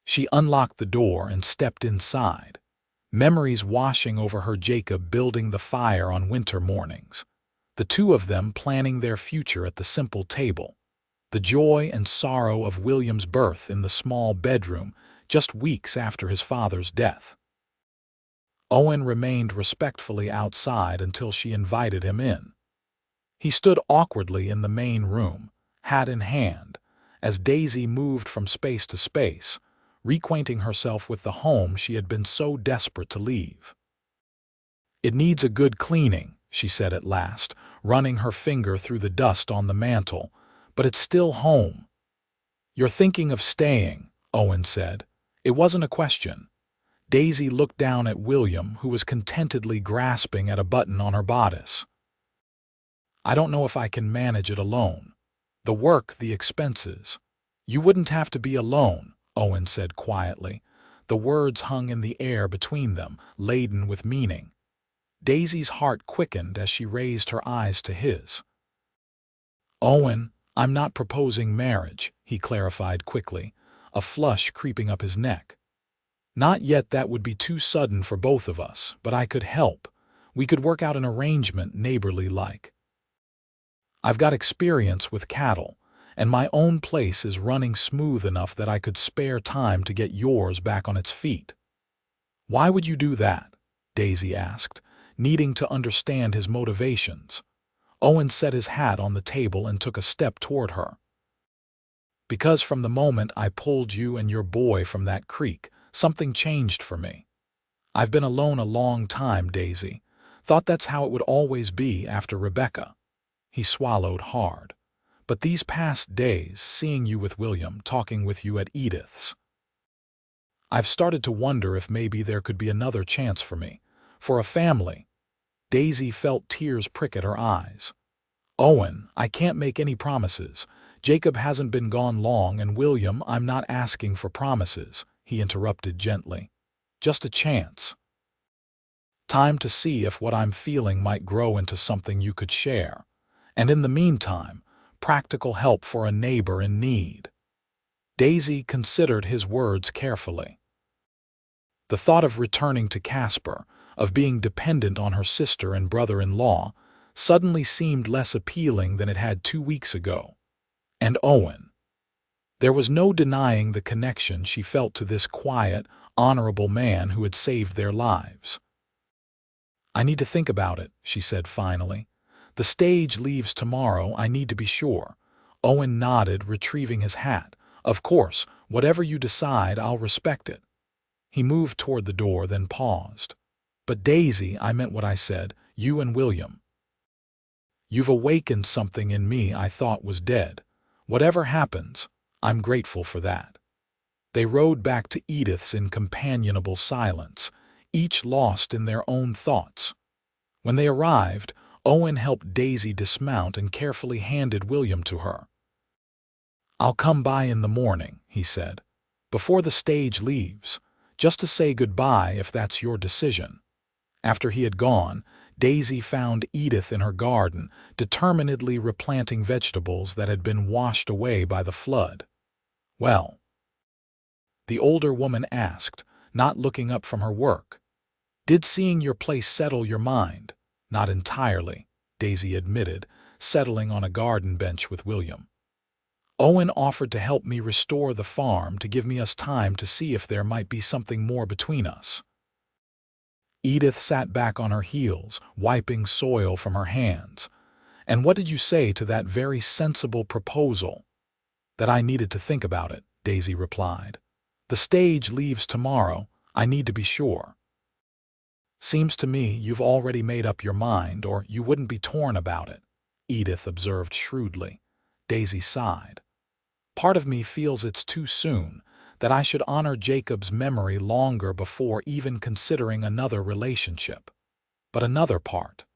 She unlocked the door and stepped inside, memories washing over her, Jacob building the fire on winter mornings, the two of them planning their future at the simple table, the joy and sorrow of William's birth in the small bedroom just weeks after his father's death. Owen remained respectfully outside until she invited him in. He stood awkwardly in the main room, hat in hand, as Daisy moved from space to space, reacquainting herself with the home she had been so desperate to leave. It needs a good cleaning, she said at last, running her finger through the dust on the mantel, but it's still home. You're thinking of staying, Owen said. It wasn't a question. Daisy looked down at William, who was contentedly grasping at a button on her bodice. I don't know if I can manage it alone. The work, the expenses. You wouldn't have to be alone, Owen said quietly. The words hung in the air between them, laden with meaning. Daisy's heart quickened as she raised her eyes to his. Owen, I'm not proposing marriage, he clarified quickly, a flush creeping up his neck. Not yet, that would be too sudden for both of us, but I could help. We could work out an arrangement neighborly-like. I've got experience with cattle, and my own place is running smooth enough that I could spare time to get yours back on its feet." "Why would you do that?" Daisy asked, needing to understand his motivations. Owen set his hat on the table and took a step toward her. "Because from the moment I pulled you and your boy from that creek, something changed for me. I've been alone a long time, Daisy. Thought that's how it would always be after Rebecca." He swallowed hard. "But these past days, seeing you with William, talking with you at Edith's, I've started to wonder if maybe there could be another chance for me, for a family." Daisy felt tears prick at her eyes. "Owen, I can't make any promises. Jacob hasn't been gone long, and William, I'm not asking for promises," he interrupted gently. "Just a chance. Time to see if what I'm feeling might grow into something you could share. And in the meantime, practical help for a neighbor in need." Daisy considered his words carefully. The thought of returning to Casper, of being dependent on her sister and brother-in-law, suddenly seemed less appealing than it had 2 weeks ago. And Owen. There was no denying the connection she felt to this quiet, honorable man who had saved their lives. "I need to think about it," she said finally. "The stage leaves tomorrow, I need to be sure." Owen nodded, retrieving his hat. "Of course, whatever you decide, I'll respect it." He moved toward the door, then paused. "But Daisy, I meant what I said, you and William. You've awakened something in me I thought was dead. Whatever happens, I'm grateful for that." They rode back to Edith's in companionable silence, each lost in their own thoughts. When they arrived, Owen helped Daisy dismount and carefully handed William to her. "I'll come by in the morning," he said, "before the stage leaves, just to say goodbye if that's your decision." After he had gone, Daisy found Edith in her garden, determinedly replanting vegetables that had been washed away by the flood. "Well?" the older woman asked, not looking up from her work. "Did seeing your place settle your mind?" "Not entirely," Daisy admitted, settling on a garden bench with William. "Owen offered to help me restore the farm, to give me us time to see if there might be something more between us." Edith sat back on her heels, wiping soil from her hands. "And what did you say to that very sensible proposal?" "That I needed to think about it," Daisy replied. "The stage leaves tomorrow, I need to be sure." "Seems to me you've already made up your mind, or you wouldn't be torn about it," Edith observed shrewdly. Daisy sighed. "Part of me feels it's too soon, that I should honor Jacob's memory longer before even considering another relationship. But another part—"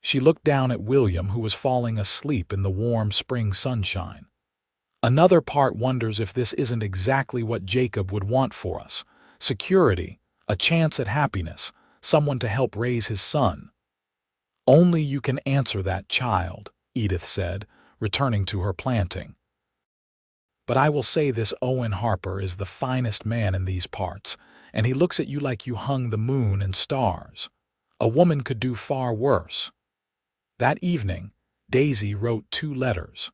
She looked down at William, who was falling asleep in the warm spring sunshine. "Another part wonders if this isn't exactly what Jacob would want for us. Security, a chance at happiness, someone to help raise his son." "Only you can answer that, child," Edith said, returning to her planting. "But I will say this, Owen Harper is the finest man in these parts, and he looks at you like you hung the moon and stars. A woman could do far worse." That evening, Daisy wrote 2 letters.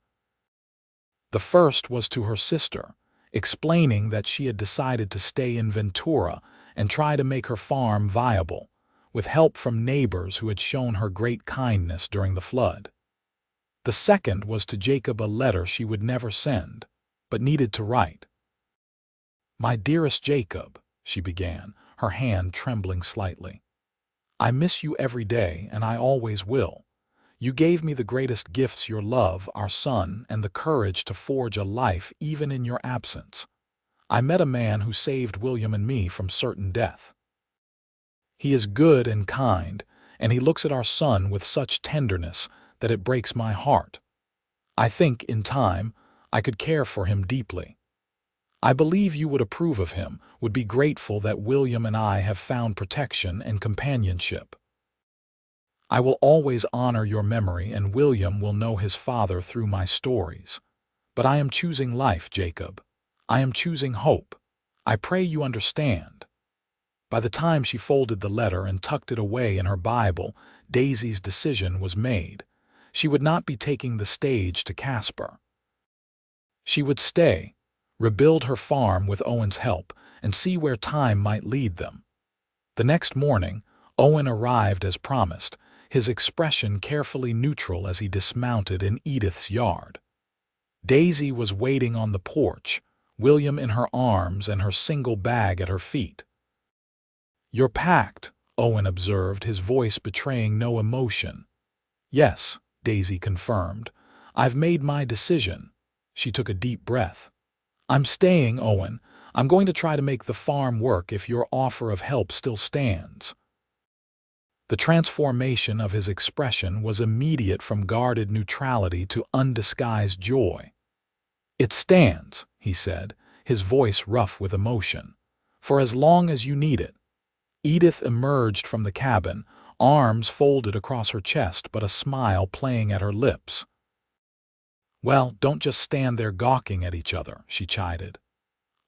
The first was to her sister, explaining that she had decided to stay in Ventura and try to make her farm viable, with help from neighbors who had shown her great kindness during the flood. The second was to Jacob, a letter she would never send, but needed to write. "My dearest Jacob," she began, her hand trembling slightly. "I miss you every day, and I always will. You gave me the greatest gifts, your love, our son, and the courage to forge a life even in your absence. I met a man who saved William and me from certain death. He is good and kind, and he looks at our son with such tenderness that it breaks my heart. I think, in time, I could care for him deeply. I believe you would approve of him, would be grateful that William and I have found protection and companionship. I will always honor your memory, and William will know his father through my stories. But I am choosing life, Jacob. I am choosing hope. I pray you understand." By the time she folded the letter and tucked it away in her Bible, Daisy's decision was made. She would not be taking the stage to Casper. She would stay, rebuild her farm with Owen's help, and see where time might lead them. The next morning, Owen arrived as promised, his expression carefully neutral as he dismounted in Edith's yard. Daisy was waiting on the porch, William in her arms and her single bag at her feet. "You're packed," Owen observed, his voice betraying no emotion. "Yes," Daisy confirmed. "I've made my decision." She took a deep breath. "I'm staying, Owen. I'm going to try to make the farm work if your offer of help still stands." The transformation of his expression was immediate, from guarded neutrality to undisguised joy. "It stands," he said, his voice rough with emotion. "For as long as you need it." Edith emerged from the cabin, arms folded across her chest but a smile playing at her lips. "Well, don't just stand there gawking at each other," she chided.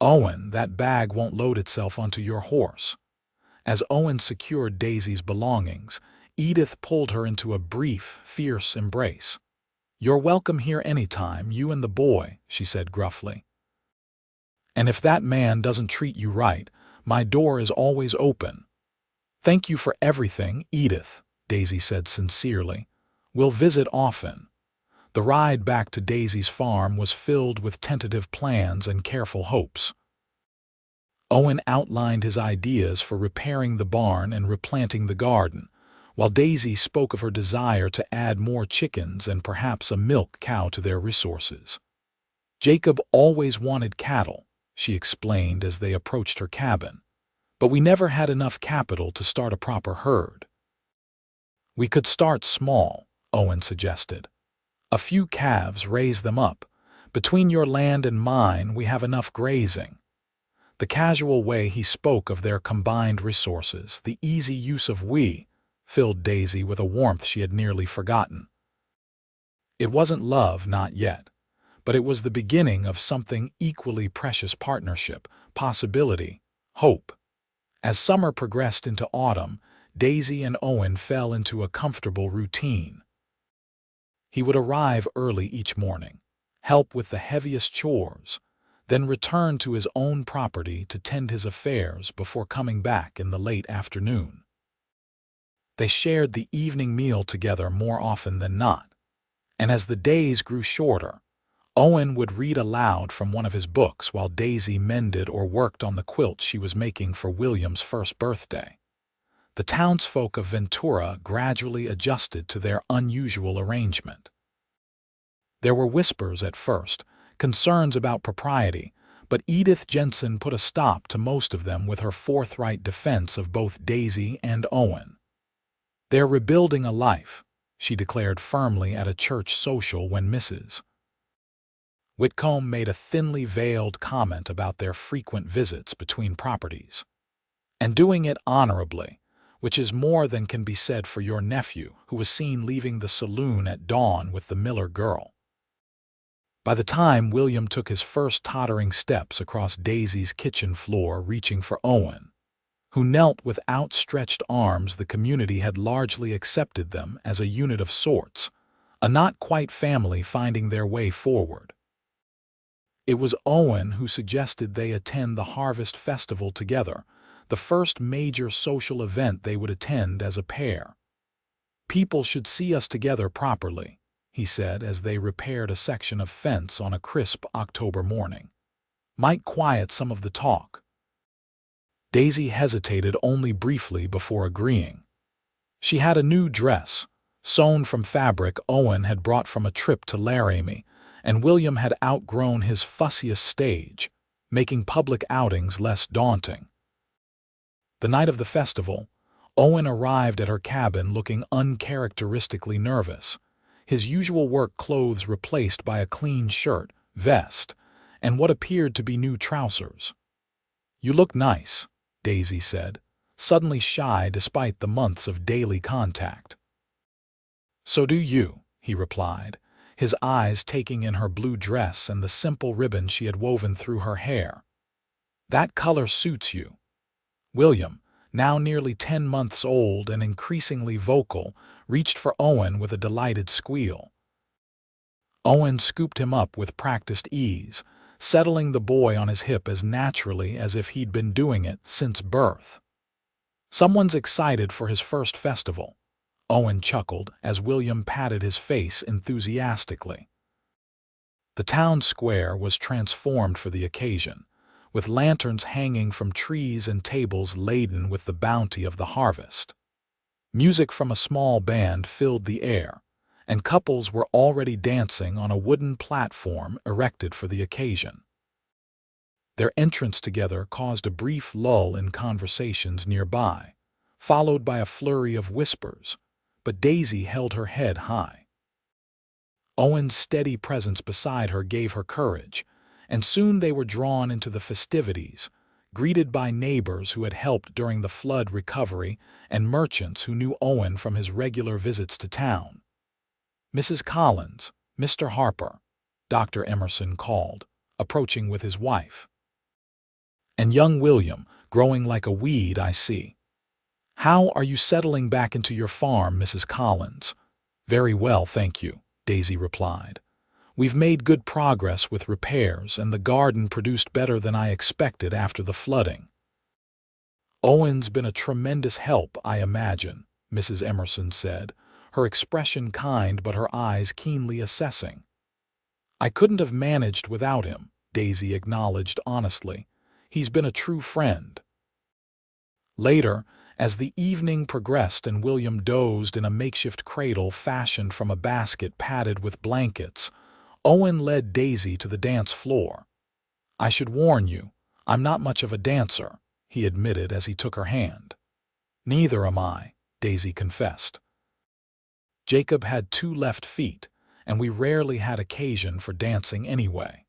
"Owen, that bag won't load itself onto your horse." As Owen secured Daisy's belongings, Edith pulled her into a brief, fierce embrace. "You're welcome here anytime, you and the boy," she said gruffly. "And if that man doesn't treat you right, my door is always open." "Thank you for everything, Edith," Daisy said sincerely. "We'll visit often." The ride back to Daisy's farm was filled with tentative plans and careful hopes. Owen outlined his ideas for repairing the barn and replanting the garden, while Daisy spoke of her desire to add more chickens and perhaps a milk cow to their resources. "Jacob always wanted cattle," she explained as they approached her cabin, "but we never had enough capital to start a proper herd." "We could start small," Owen suggested. "A few calves, raise them up. Between your land and mine, we have enough grazing." The casual way he spoke of their combined resources, the easy use of "we," filled Daisy with a warmth she had nearly forgotten. It wasn't love, not yet, but it was the beginning of something equally precious: partnership, possibility, hope. As summer progressed into autumn, Daisy and Owen fell into a comfortable routine. He would arrive early each morning, help with the heaviest chores, then return to his own property to tend his affairs before coming back in the late afternoon. They shared the evening meal together more often than not, and as the days grew shorter, Owen would read aloud from one of his books while Daisy mended or worked on the quilt she was making for William's first birthday. The townsfolk of Ventura gradually adjusted to their unusual arrangement. There were whispers at first, concerns about propriety, but Edith Jensen put a stop to most of them with her forthright defense of both Daisy and Owen. "They're rebuilding a life," she declared firmly at a church social when Mrs. Whitcomb made a thinly veiled comment about their frequent visits between properties. "And doing it honorably, which is more than can be said for your nephew, who was seen leaving the saloon at dawn with the Miller girl." By the time William took his first tottering steps across Daisy's kitchen floor, reaching for Owen, who knelt with outstretched arms, the community had largely accepted them as a unit of sorts, a not-quite family finding their way forward. It was Owen who suggested they attend the Harvest Festival together, the first major social event they would attend as a pair. "People should see us together properly," he said as they repaired a section of fence on a crisp October morning. "Might quiet some of the talk." Daisy hesitated only briefly before agreeing. She had a new dress, sewn from fabric Owen had brought from a trip to Laramie, and William had outgrown his fussiest stage, making public outings less daunting. The night of the festival, Owen arrived at her cabin looking uncharacteristically nervous, his usual work clothes replaced by a clean shirt, vest, and what appeared to be new trousers. "You look nice," Daisy said, suddenly shy despite the months of daily contact. "So do you," he replied, his eyes taking in her blue dress and the simple ribbon she had woven through her hair. That color suits you." William, now nearly 10 months old and increasingly vocal, reached for Owen with a delighted squeal. Owen scooped him up with practiced ease, settling the boy on his hip as naturally as if he'd been doing it since birth. "Someone's excited for his first festival," Owen chuckled as William patted his face enthusiastically. The town square was transformed for the occasion, with lanterns hanging from trees and tables laden with the bounty of the harvest. Music from a small band filled the air, and couples were already dancing on a wooden platform erected for the occasion. Their entrance together caused a brief lull in conversations nearby, followed by a flurry of whispers, but Daisy held her head high. Owen's steady presence beside her gave her courage, and soon they were drawn into the festivities, greeted by neighbors who had helped during the flood recovery and merchants who knew Owen from his regular visits to town. "Mrs. Collins, Mr. Harper," Dr. Emerson called, approaching with his wife. "And young William, growing like a weed, I see. How are you settling back into your farm, Mrs. Collins?" "Very well, thank you," Daisy replied. "We've made good progress with repairs, and the garden produced better than I expected after the flooding." "Owen's been a tremendous help, I imagine," Mrs. Emerson said, her expression kind but her eyes keenly assessing. "I couldn't have managed without him," Daisy acknowledged honestly. "He's been a true friend." Later, as the evening progressed and William dozed in a makeshift cradle fashioned from a basket padded with blankets, Owen led Daisy to the dance floor. "I should warn you, I'm not much of a dancer," he admitted as he took her hand. "Neither am I," Daisy confessed. "Jacob had 2 left feet, and we rarely had occasion for dancing anyway."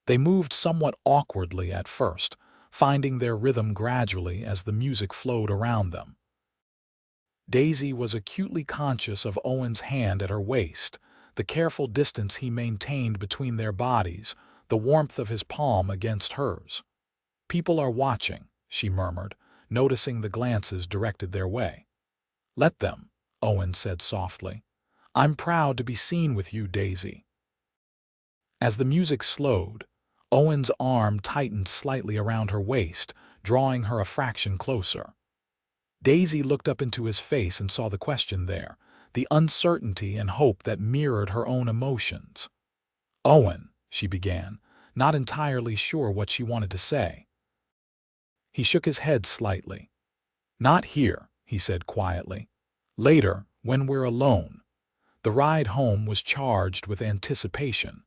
They moved somewhat awkwardly at first, finding their rhythm gradually as the music flowed around them. Daisy was acutely conscious of Owen's hand at her waist, the careful distance he maintained between their bodies, the warmth of his palm against hers. "People are watching," she murmured, noticing the glances directed their way. "Let them," Owen said softly. "I'm proud to be seen with you, Daisy." As the music slowed, Owen's arm tightened slightly around her waist, drawing her a fraction closer. Daisy looked up into his face and saw the question there, the uncertainty and hope that mirrored her own emotions. "Owen," she began, not entirely sure what she wanted to say. He shook his head slightly. "Not here," he said quietly. "Later, when we're alone." The ride home was charged with anticipation.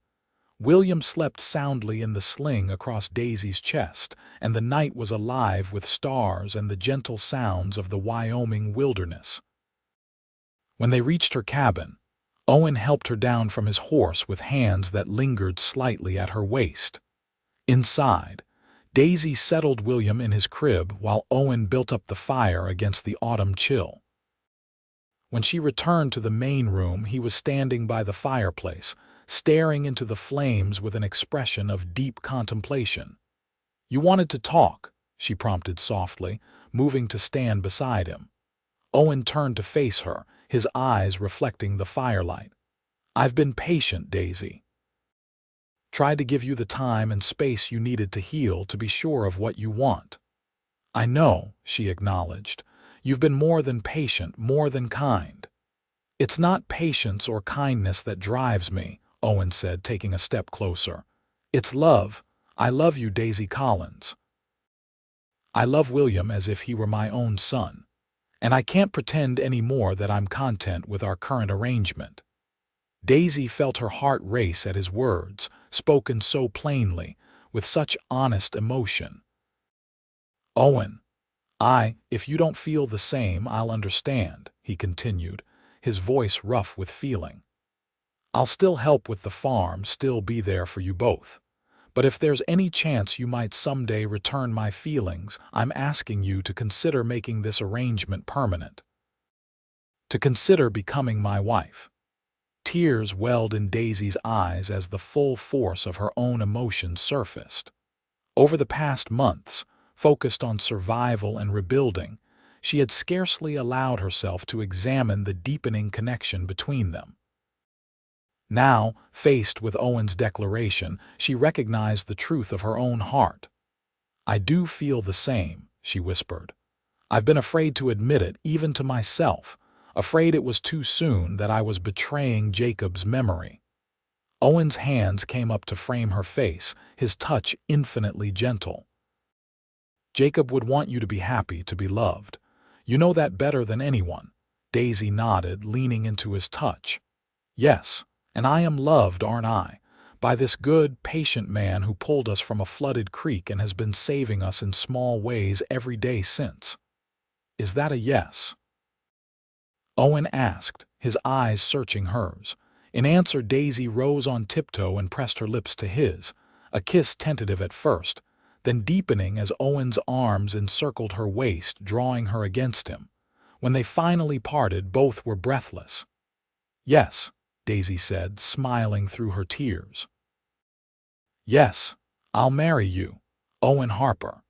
William slept soundly in the sling across Daisy's chest, and the night was alive with stars and the gentle sounds of the Wyoming wilderness. When they reached her cabin, Owen helped her down from his horse with hands that lingered slightly at her waist. Inside, Daisy settled William in his crib while Owen built up the fire against the autumn chill. When she returned to the main room, he was standing by the fireplace, staring into the flames with an expression of deep contemplation. "You wanted to talk," she prompted softly, moving to stand beside him. Owen turned to face her, his eyes reflecting the firelight. "I've been patient, Daisy. Tried to give you the time and space you needed to heal, to be sure of what you want." "I know," she acknowledged. "You've been more than patient, more than kind." "It's not patience or kindness that drives me," Owen said, taking a step closer. "It's love. I love you, Daisy Collins. I love William as if he were my own son. And I can't pretend any more that I'm content with our current arrangement." Daisy felt her heart race at his words, spoken so plainly, with such honest emotion. "Owen, if you don't feel the same, I'll understand," he continued, his voice rough with feeling. "I'll still help with the farm, still be there for you both. But if there's any chance you might someday return my feelings, I'm asking you to consider making this arrangement permanent. To consider becoming my wife." Tears welled in Daisy's eyes as the full force of her own emotions surfaced. Over the past months, focused on survival and rebuilding, she had scarcely allowed herself to examine the deepening connection between them. Now, faced with Owen's declaration, she recognized the truth of her own heart. "I do feel the same," she whispered. "I've been afraid to admit it, even to myself, afraid it was too soon, that I was betraying Jacob's memory." Owen's hands came up to frame her face, his touch infinitely gentle. "Jacob would want you to be happy, to be loved. You know that better than anyone." Daisy nodded, leaning into his touch. "Yes, and I am loved, aren't I? By this good, patient man who pulled us from a flooded creek and has been saving us in small ways every day since. Is that a yes?" Owen asked, his eyes searching hers. In answer, Daisy rose on tiptoe and pressed her lips to his, a kiss tentative at first, then deepening as Owen's arms encircled her waist, drawing her against him. When they finally parted, both were breathless. "Yes," Daisy said, smiling through her tears. "Yes, I'll marry you, Owen Harper."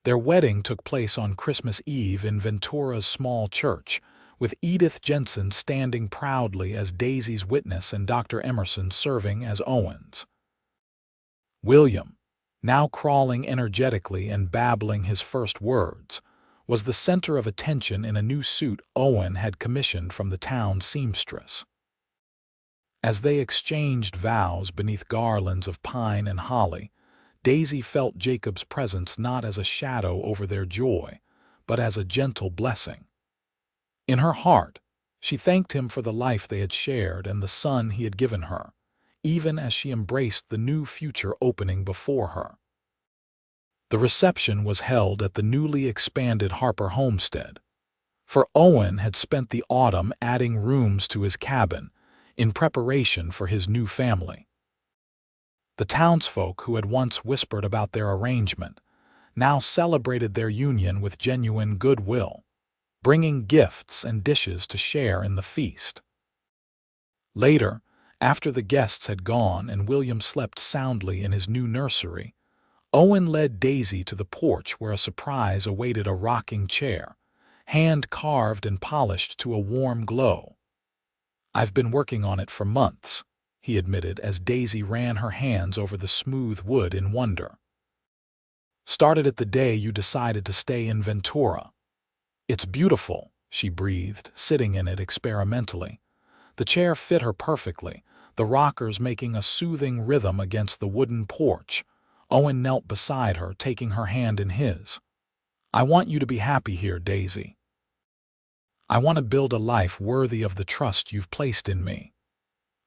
Their wedding took place on Christmas Eve in Ventura's small church, with Edith Jensen standing proudly as Daisy's witness and Dr. Emerson serving as Owen's. William, now crawling energetically and babbling his first words, was the center of attention in a new suit Owen had commissioned from the town seamstress. As they exchanged vows beneath garlands of pine and holly, Daisy felt Jacob's presence not as a shadow over their joy, but as a gentle blessing. In her heart, she thanked him for the life they had shared and the son he had given her, even as she embraced the new future opening before her. The reception was held at the newly expanded Harper homestead, for Owen had spent the autumn adding rooms to his cabin in preparation for his new family. The townsfolk who had once whispered about their arrangement now celebrated their union with genuine goodwill, bringing gifts and dishes to share in the feast. Later, after the guests had gone and William slept soundly in his new nursery, Owen led Daisy to the porch where a surprise awaited: a rocking chair, hand-carved and polished to a warm glow. "I've been working on it for months," he admitted as Daisy ran her hands over the smooth wood in wonder. "Started it the day you decided to stay in Ventura." "It's beautiful," she breathed, sitting in it experimentally. The chair fit her perfectly, the rockers making a soothing rhythm against the wooden porch. Owen knelt beside her, taking her hand in his. "I want you to be happy here, Daisy. I want to build a life worthy of the trust you've placed in me."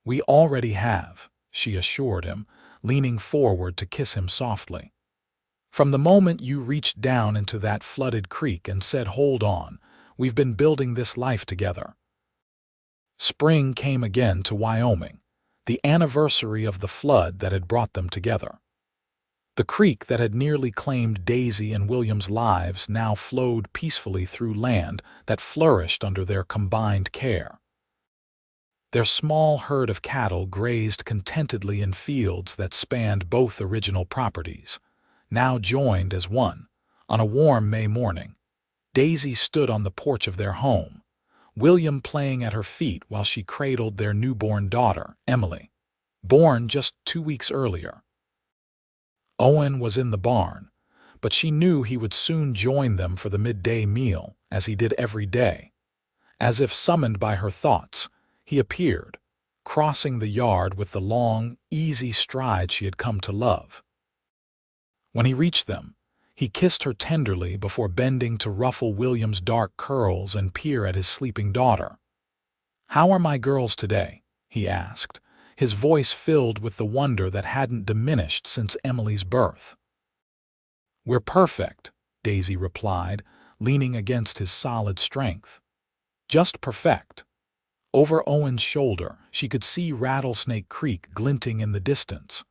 "We already have," she assured him, leaning forward to kiss him softly. "From the moment you reached down into that flooded creek and said, 'Hold on,' we've been building this life together." Spring came again to Wyoming, the anniversary of the flood that had brought them together. The creek that had nearly claimed Daisy and William's lives now flowed peacefully through land that flourished under their combined care. Their small herd of cattle grazed contentedly in fields that spanned both original properties, now joined as one. On a warm May morning, Daisy stood on the porch of their home, William playing at her feet while she cradled their newborn daughter, Emily, born just 2 weeks earlier. Owen was in the barn, but she knew he would soon join them for the midday meal, as he did every day. As if summoned by her thoughts, he appeared, crossing the yard with the long, easy stride she had come to love. When he reached them, he kissed her tenderly before bending to ruffle William's dark curls and peer at his sleeping daughter. "How are my girls today?" he asked, his voice filled with the wonder that hadn't diminished since Emily's birth. "We're perfect," Daisy replied, leaning against his solid strength. "Just perfect." Over Owen's shoulder, she could see Rattlesnake Creek glinting in the distance.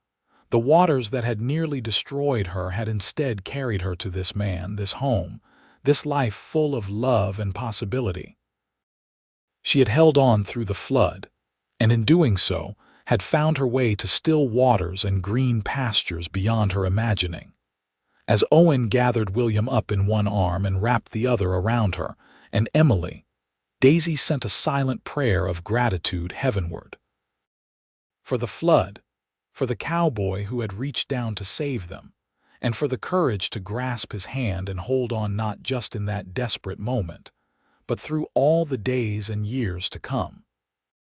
The waters that had nearly destroyed her had instead carried her to this man, this home, this life full of love and possibility. She had held on through the flood, and in doing so, had found her way to still waters and green pastures beyond her imagining. As Owen gathered William up in one arm and wrapped the other around her, and Emily, Daisy sent a silent prayer of gratitude heavenward. For the flood, for the cowboy who had reached down to save them, and for the courage to grasp his hand and hold on not just in that desperate moment, but through all the days and years to come.